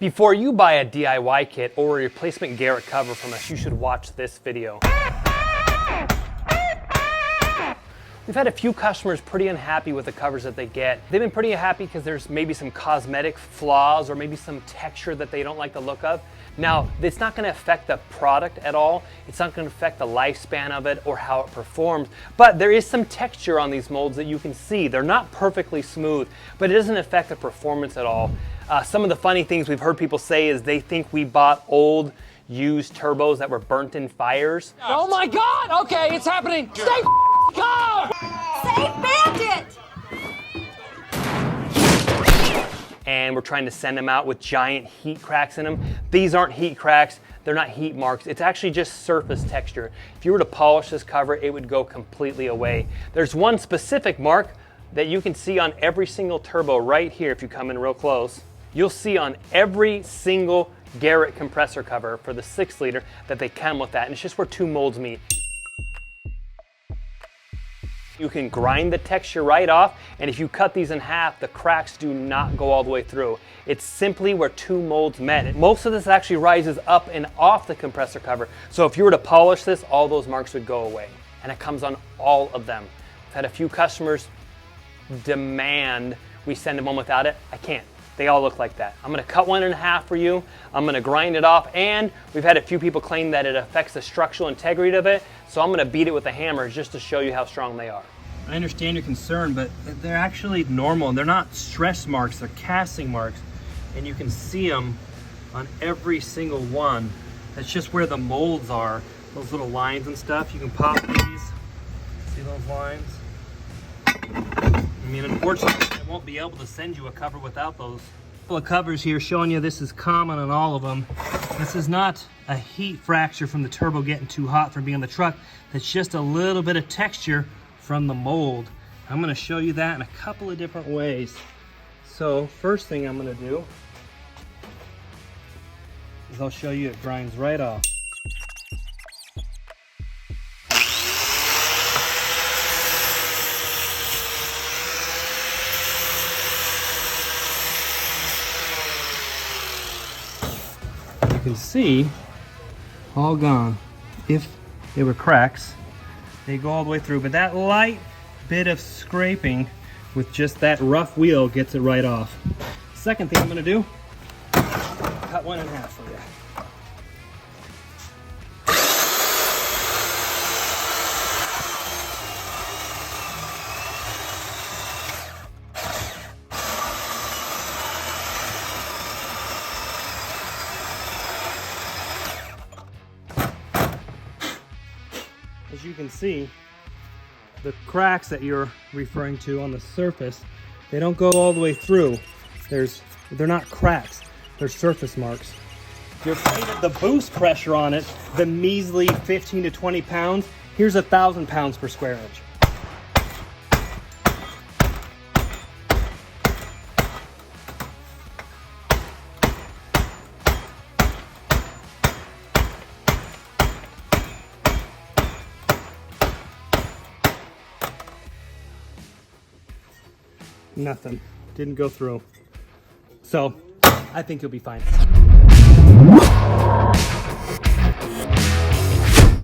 Before you buy a DIY kit or a replacement Garrett cover from us, you should watch this video. We've had a few customers pretty unhappy with the covers that they get. They've been pretty happy because there's maybe some cosmetic flaws or maybe some texture that they don't like the look of. Now, it's not going to affect the product at all. It's not going to affect the lifespan of it or how it performs, but there is some texture on these molds that you can see. They're not perfectly smooth, but it doesn't affect the performance at all. Some of the funny things we've heard people say is they think we bought old used turbos that were burnt in fires. Oh my God! Okay, it's happening. Stay calm! Save Bandit! And we're trying to send them out with giant heat cracks in them. These aren't heat cracks, they're not heat marks. It's actually just surface texture. If you were to polish this cover, it would go completely away. There's one specific mark that you can see on every single turbo right here. If you come in real close, you'll see on every single Garrett compressor cover for the 6 liter that they come with that, and it's just where 2 molds meet. You can grind the texture right off, and if you cut these in half, the cracks do not go all the way through. It's simply where 2 molds met. Most of this actually rises up and off the compressor cover, so if you were to polish this, all those marks would go away, and it comes on all of them. I've had a few customers demand we send them one without it. I can't. They all look like that. I'm gonna cut one in half for you. I'm gonna grind it off, and we've had a few people claim that it affects the structural integrity of it, so I'm gonna beat it with a hammer just to show you how strong they are. I understand your concern, but they're actually normal. They're not stress marks, they're casting marks, and you can see them on every single one. That's just where the molds are, those little lines and stuff. You can pop these, see those lines? I mean, unfortunately, I won't be able to send you a cover without those. A couple of covers here showing you this is common on all of them. This is not a heat fracture from the turbo getting too hot from being on the truck. That's just a little bit of texture from the mold. I'm gonna show you that in a couple of different ways. So first thing I'm gonna do is I'll show you it grinds right off. You can see all gone. If they were cracks, they go all the way through, but that light bit of scraping with just that rough wheel gets it right off. Second thing I'm gonna do, cut one in half for you. As you can see, the cracks that you're referring to on the surface, they don't go all the way through. They're not cracks, they're surface marks. If you're afraid of the boost pressure on it, the measly 15 to 20 pounds, here's 1,000 pounds per square inch. Nothing, didn't go through. So I think you'll be fine.